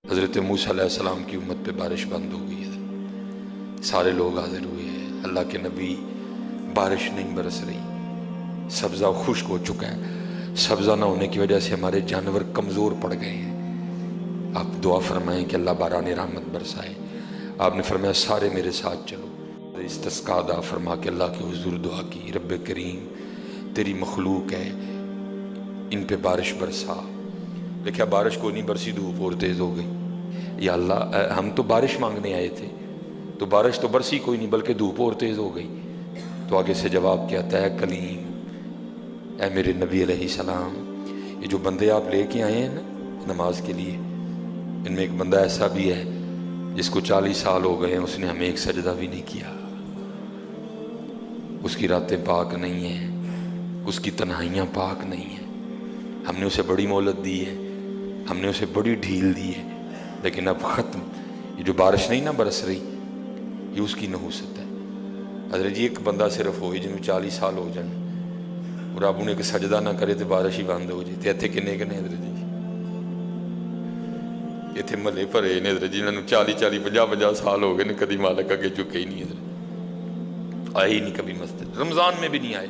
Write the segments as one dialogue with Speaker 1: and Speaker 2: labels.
Speaker 1: حضرت موسیٰ علیہ السلام کی امت پہ بارش بند ہو گئی ہے، سارے لوگ حاضر ہوئے ہیں، اللہ کے نبی بارش نہیں برس رہی، سبزہ خشک ہو چکا ہے، سبزہ نہ ہونے کی وجہ سے ہمارے جانور کمزور پڑ گئے ہیں، آپ دعا فرمائیں کہ اللہ باران رحمت برسائے۔ آپ نے فرمایا سارے میرے ساتھ چلو، استسقاء ادا فرما کے اللہ کے حضور دعا کی، رب کریم تیری مخلوق ہے، ان پہ بارش برسا۔ دیکھا بارش کو نہیں برسی، دھوپ اور تیز ہو گئی۔ یا اللہ ہم تو بارش مانگنے آئے تھے، تو بارش تو برسی کوئی نہیں بلکہ دھوپ اور تیز ہو گئی۔ تو آگے سے جواب کیا آتا ہے، کلیم اے میرے نبی علیہ السلام، یہ جو بندے آپ لے کے آئے ہیں نا نماز کے لیے، ان میں ایک بندہ ایسا بھی ہے جس کو 40 سال ہو گئے ہیں، اس نے ہمیں ایک سجدہ بھی نہیں کیا، اس کی راتیں پاک نہیں ہیں، اس کی تنہائیاں پاک نہیں ہیں، ہم نے اسے بڑی مہلت دی ہے، ہم نے اسے بڑی ڈھیل دی ہے، لیکن اب ختم۔ یہ جو بارش نہیں نہ برس رہی، یہ اس کی نحوست ہے۔ حضرت جی ایک بندہ صرف ہوئی جن میں 40 سال ہو جائیں اور آپ انہیں ایک سجدہ نہ کرے تو بارش ہی بند ہو جائے۔ اتنے کنے کنے حضرت جی اتنے ملے بھرے نے حضرت جی، انہوں نے 40 50 سال ہو گئے نے، کدی مالک اگے چکے ہی نہیں، حضرت آئے ہی نہیں کبھی مسجد، رمضان میں بھی نہیں آئے۔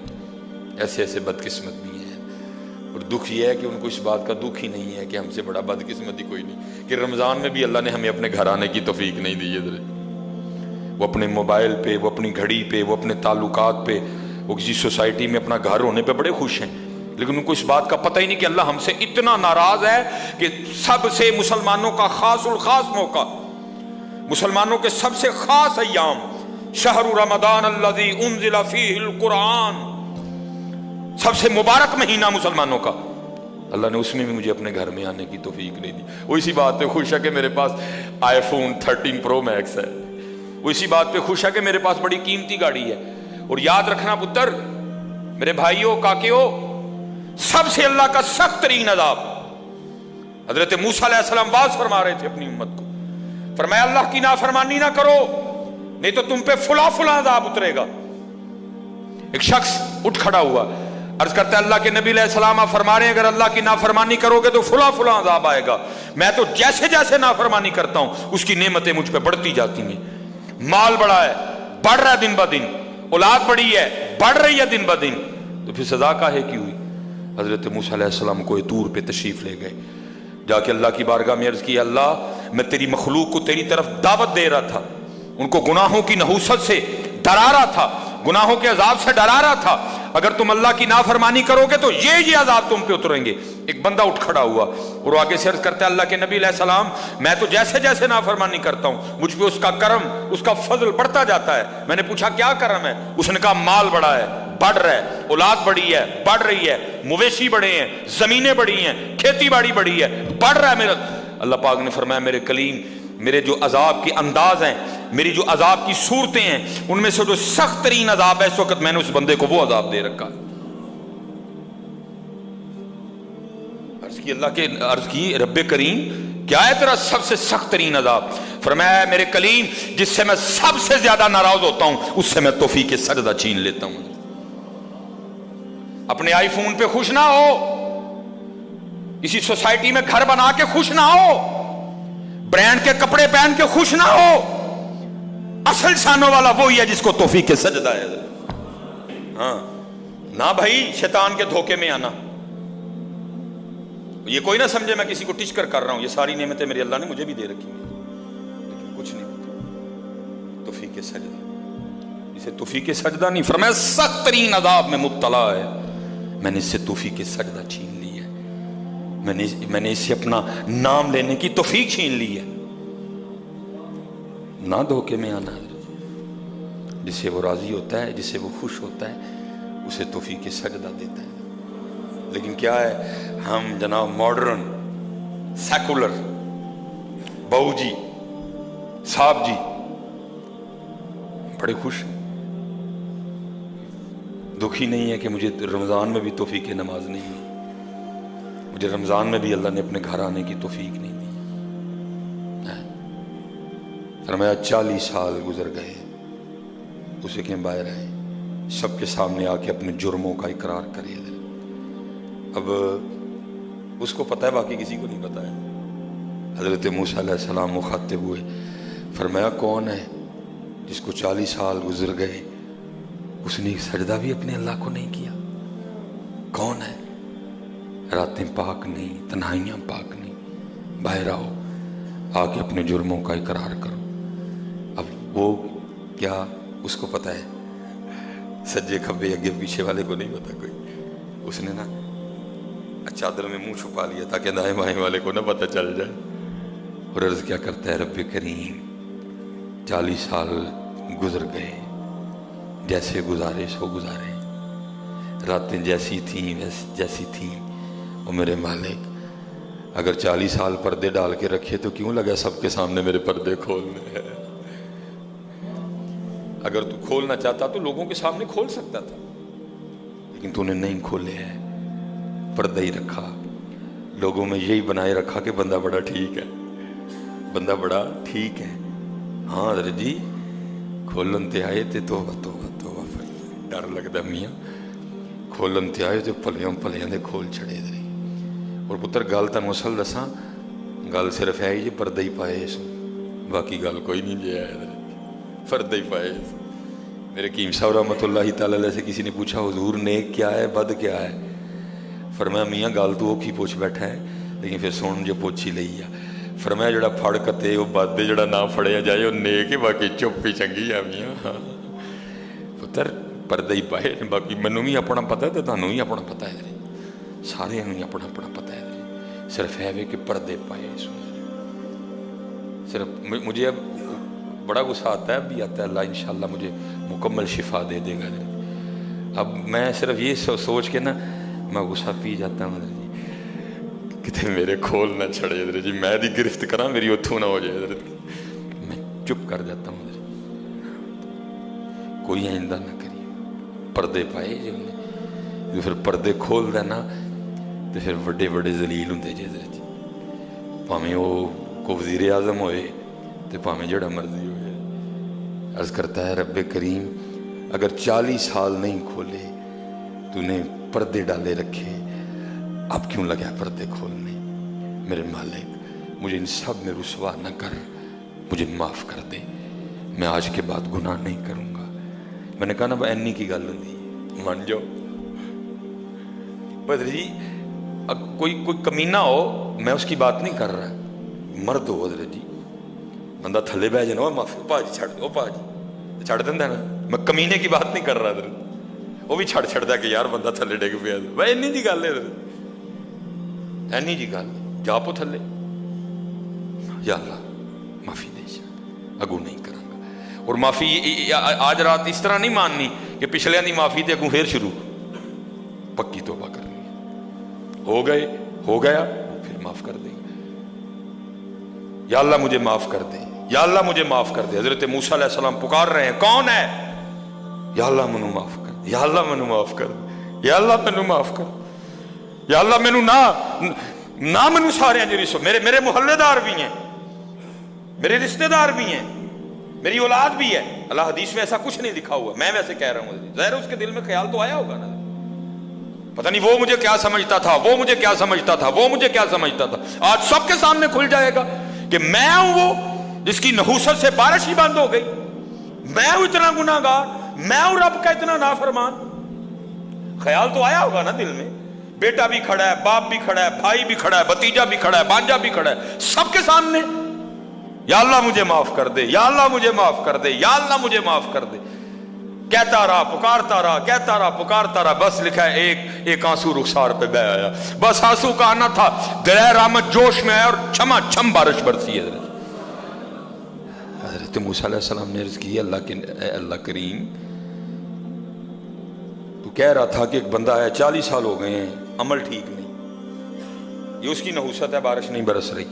Speaker 1: ایسے ایسے بدقسمت بھی ہیں، اور دکھ یہ ہے کہ ان کو اس بات کا دکھ ہی نہیں ہے کہ ہم سے بڑا بدقسمت ہی کوئی نہیں کہ رمضان میں بھی اللہ نے ہمیں اپنے گھر آنے کی توفیق نہیں دی۔ حضرت وہ اپنے موبائل پہ، وہ اپنی گھڑی پہ، وہ اپنے تعلقات پہ، وہ کسی سوسائٹی میں اپنا گھر ہونے پہ بڑے خوش ہیں، لیکن ان کو اس بات کا پتہ ہی نہیں کہ اللہ ہم سے اتنا ناراض ہے کہ سب سے مسلمانوں کا خاص الخاص موقع، مسلمانوں کے سب سے خاص ایام، شہر رمضان الذی انزل فیہ القرآن، سب سے مبارک مہینہ مسلمانوں کا، اللہ نے اس میں بھی مجھے اپنے گھر میں آنے کی توفیق نہیں دی۔ وہ اسی بات پہ خوش ہے کہ میرے پاس آئی فون 13 پرو میکس ہے، وہ اسی بات پہ خوش ہے کہ میرے پاس بڑی قیمتی گاڑی ہے۔ اور یاد رکھنا پتر، میرے بھائیوں کاکیوں، سب سے اللہ کا سخت ترین عذاب، حضرت موسیٰ علیہ السلام واز فرما رہے تھے اپنی امت کو، فرمایا اللہ کی نافرمانی نہ کرو نہیں تو تم پہ فلاں فلاں عذاب اترے گا۔ ایک شخص اٹھ کھڑا ہوا، عرض کرتا ہے اللہ کے نبی علیہ السلام آپ فرما رہے ہیں اگر اللہ کی نافرمانی کرو گے تو فلاں فلاں عذاب آئے گا، میں تو جیسے جیسے نافرمانی کرتا ہوں اس کی نعمتیں مجھ پہ بڑھتی جاتی ہیں، مال بڑا ہے، بڑھ رہا ہے دن بہ دن، اولاد بڑی ہے، بڑھ رہی ہے دن بہ دن، تو پھر سزا کاہے کی ہوئی؟ حضرت موسیٰ علیہ السلام کوہ طور پہ تشریف لے گئے، جا کے اللہ کی بارگاہ میں عرض کی، اللہ میں تیری مخلوق کو تیری طرف دعوت دے رہا تھا، ان کو گناہوں کی نحوست سے ڈرا رہا تھا، گناہوں کے عذاب سے ڈرا رہا تھا، اگر تم اللہ کی نافرمانی کرو گے تو یہ عذاب تم پہ اتریں گے۔ ایک بندہ اٹھ کھڑا ہوا اور آگے سے عرض کرتا ہے اللہ کے نبی علیہ السلام میں تو جیسے جیسے نافرمانی کرتا ہوں مجھ پہ اس کا کرم، اس کا فضل بڑھتا جاتا ہے۔ میں نے پوچھا کیا کرم ہے؟ اس نے کہا مال بڑا ہے، بڑھ رہا ہے، اولاد بڑی ہے، بڑھ رہی ہے، مویشی بڑے ہیں، زمینیں بڑی ہیں، کھیتی باڑی بڑی ہے، بڑھ رہا ہے میرا۔ اللہ پاک نے فرمایا میرے کلیم، میرے جو عذاب کے انداز ہیں، میری جو عذاب کی صورتیں ہیں، ان میں سے جو سخت ترین عذاب ہے اس وقت میں نے اس بندے کو وہ عذاب دے رکھا ہے۔ عرض کی رب کریم کیا ہے تیرا سب سے سخت ترین عذاب؟ فرمایا میرے کلیم جس سے میں سب سے زیادہ ناراض ہوتا ہوں اس سے میں توفیق سجدہ چھین لیتا ہوں۔ اپنے آئی فون پہ خوش نہ ہو، اسی سوسائٹی میں گھر بنا کے خوش نہ ہو، برانڈ کے کپڑے پہن کے خوش نہ ہو، اصل شانوں والا وہی ہے جس کو توفیق سجدہ ہے۔ ہاں نہ بھائی شیطان کے دھوکے میں آنا، یہ کوئی نہ سمجھے میں کسی کو ٹچ کر رہا ہوں، یہ ساری نعمتیں میری اللہ نے مجھے بھی دے رکھی ہیں، لیکن کچھ نہیں ہوتا توفیق سجدہ، اسے توفیق سجدہ نہیں، فرمایا سخت ترین عذاب میں مبتلا ہے، میں نے اس سے توفیق سجدہ چھین لی ہے، میں نے اس سے اپنا نام لینے کی توفیق چھین لی ہے۔ نہ دھوکے میں آنا، جس سے وہ راضی ہوتا ہے، جس سے وہ خوش ہوتا ہے اسے توفیق سجدہ دیتا ہے۔ لیکن کیا ہے، ہم جناب ماڈرن سیکولر بہو جی صاحب جی بڑے خوش ہیں، دکھی نہیں ہے کہ مجھے رمضان میں بھی توفیق نماز نہیں ہوئی، مجھے رمضان میں بھی اللہ نے اپنے گھر آنے کی توفیق نہیں دی۔ فرمایا 40 سال گزر گئے، اسے کہ باہر آئے، سب کے سامنے آ کے اپنے جرموں کا اقرار کرے۔ اب اس کو پتہ ہے، باقی کسی کو نہیں پتہ ہے، حضرت موسیٰ علیہ السلام مخاطب ہوئے، فرمایا کون ہے جس کو 40 سال گزر گئے اس نے ایک سجدہ بھی اپنے اللہ کو نہیں کیا؟ کون ہے؟ راتیں پاک نہیں، تنہائیاں پاک نہیں، باہر آؤ، آ کے اپنے جرموں کا اقرار کرو۔ اب وہ کیا اس کو پتہ ہے؟ سجے کھبے اگے پیچھے والے کو نہیں پتا کوئی۔ اس نے نا چادر میں منہ چھپا لیا تاکہ دائیں بائیں والے کو نہ پتہ چل جائے، اور عرض کیا کرتا ہے، رب کریم 40 سال گزر گئے، جیسے گزارے سو گزارے، راتیں جیسی تھیں جیسی تھیں، اور میرے مالک اگر 40 سال پردے ڈال کے رکھے تو کیوں لگا سب کے سامنے میرے پردے کھولنے ہیں؟ اگر تو کھولنا چاہتا تو لوگوں کے سامنے کھول سکتا تھا، لیکن تو نے نہیں کھولے ہیں، پردہ ہی رکھا، لوگوں میں یہی بنائے رکھا کہ بندہ بڑا ٹھیک ہے، بندہ بڑا ٹھیک ہے۔ ہاں حضرت جی کھولن تے آئے تے توبہ توبہ توبہ، ڈر لگتا میاں، کھولن تے آئے تے پلیاں پلیاں دے کھول چھڑے دے۔ اور پتر گل تن مسل دساں، گل صرف ہے جی پردہ ہی پائے اس، باقی گل کوئی نہیں جی ہے، پردہ ہی پائے اس۔ میرے حکیم صاحب رحمۃ اللہ تعالیٰ علیہ سے کسی نے پوچھا حضور نیک کیا ہے بد کیا ہے؟ فرمایا میاں گل تو اوکھی پوچھ بیٹھا ہے، لیکن پھر سن جو پوچھ ہی لئی ہے۔ فرمایا جڑا پھڑ کتے وہ بد دے، جڑا نہ پھڑیا جائے وہ نیک ہے، باقی چپ ہی چنگی ہے میاں۔ ہاں پتر پردہ ہی پائے، باقی منوں بھی اپنا پتہ ہے تو تانوں بھی اپنا پتہ ہے، سارے ہی اپنا اپنا پتہ ہے، صرف ہے کہ پردے پائے۔ صرف مجھے اب بڑا غصہ آتا ہے، اب بھی آتا ہے، اللہ انشاءاللہ مجھے مکمل شفا دے دے گا۔ اب میں صرف یہ سوچ کے نا میں غصہ پی جاتا ہوں حضرت جی، کتے میرے کھول نہ چھڑے حضرت جی، میں دی گرفت کرا میری اتھو نہ ہو جائے حضرت جی، میں چپ کر جاتا ہوں حضرت جی، کوئی آئندہ نہ کریے۔ پردے پائے جو انہیں، پھر پردے کھول دینا تو پھر بڑے بڑے ذلیل ہوں دے جی حضرت جی، پاہمیں وہ کو وزیر اعظم ہوئے تو پاہمیں جڑا مرضی ہوئے۔ عرض کرتا ہے رب کریم اگر 40 سال نہیں کھولے تو نے پردے ڈالے رکھے، اب کیوں لگا پردے کھولنے؟ میرے مالک مجھے ان سب میں رسوا نہ کر، مجھے معاف کر دے، میں آج کے بعد گناہ نہیں کروں گا۔ میں نے کہا نا اینی کی گل نہیں، مان جاؤ بدر جی، کوئی کمینہ ہو، میں اس کی بات نہیں کر رہا، مرد ہو حضرت جی، بندہ تھلے بہ جانا معافی پا جی چھڑ دو، پا جی چھڑ دینا نا، میں کمینے کی بات نہیں کر رہا حضرت، وہ بھی چھڑ چھڑ دا کہ یار بندہ تھلے ڈگ پیا، بھائی اینی جی گل ہے حضرت، اینی جی گل جا پو تھلے، یا اللہ معافی دے جا، اگو نہیں کروں گا۔ اور معافی آج رات اس طرح نہیں ماننی کہ پچھلے دی معافی تے اگوں پھر شروع، پکی توبہ کرنی ہے، ہو گئے ہو گیا پھر معاف کر دیں، یا اللہ مجھے معاف کر دے، یا اللہ مجھے معاف کر دے۔ حضرت موسیٰ علیہ السلام پکار رہے ہیں، کون ہے؟ یا اللہ منو معاف کر دے، یا اللہ منو معاف کر دے، یا اللہ منو معاف کر دے، یا اللہ منو نہ منو سارے ہیں جی، میرے محلے دار بھی ہیں، میرے رشتہ دار بھی ہیں، میری اولاد بھی ہے۔ اللہ حدیث میں ایسا کچھ نہیں لکھا ہوا، میں ویسے کہہ رہا ہوں، ظاہر اس کے دل میں خیال تو آیا ہوگا نا، پتہ نہیں وہ مجھے کیا سمجھتا تھا، وہ مجھے کیا سمجھتا تھا، وہ مجھے کیا سمجھتا تھا۔ آج سب کے سامنے کھل جائے گا کہ میں ہوں وہ جس کی نحوست سے بارش ہی بند ہو گئی، میں ہوں اتنا گناہ گار، میں ہوں رب کا اتنا نافرمان۔ خیال تو آیا ہوگا نا دل میں، بیٹا بھی کھڑا ہے، باپ بھی کھڑا ہے، بھائی بھی کھڑا ہے، بھتیجا بھی کھڑا ہے، بانجا بھی کھڑا ہے، سب کے سامنے یا اللہ مجھے معاف کر دے، یا اللہ مجھے معاف کر دے، یا اللہ مجھے معاف کر دے، کہتا رہا پکارتا رہا، کہتا رہا پکارتا رہا، بس لکھا ہے ایک آنسو رخسار پہ بہ آیا، بس آنسو کا آنا تھا، دریائے رحمت جوش میں ہے اور چھما چھم بارش برسی ہے۔ حضرت موسیٰ علیہ السلام نے عرض کی، اللہ کریم تو کہہ رہا تھا کہ ایک بندہ ہے 40 سال ہو گئے ہیں، عمل ٹھیک نہیں، یہ اس کی نحوست ہے، بارش نہیں برس رہی،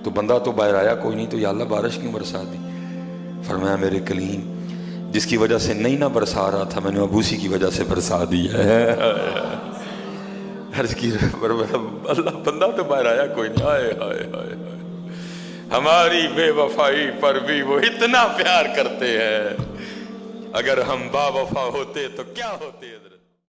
Speaker 1: تو بندہ تو باہر آیا کوئی نہیں، تو یا اللہ بارش کیوں برسا دی؟ فرمایا میرے کلیم جس کی وجہ سے نہیں نہ برسا رہا تھا، میں نے اب اسی کی وجہ سے برسا دی ہے۔ عرض کی اللہ بندہ تو باہر آیا کوئی نہیں، ہائے ہائے ہائے ہائے، ہماری بے وفائی پر بھی وہ اتنا پیار کرتے ہیں، اگر ہم با وفا ہوتے تو کیا ہوتے حضرت۔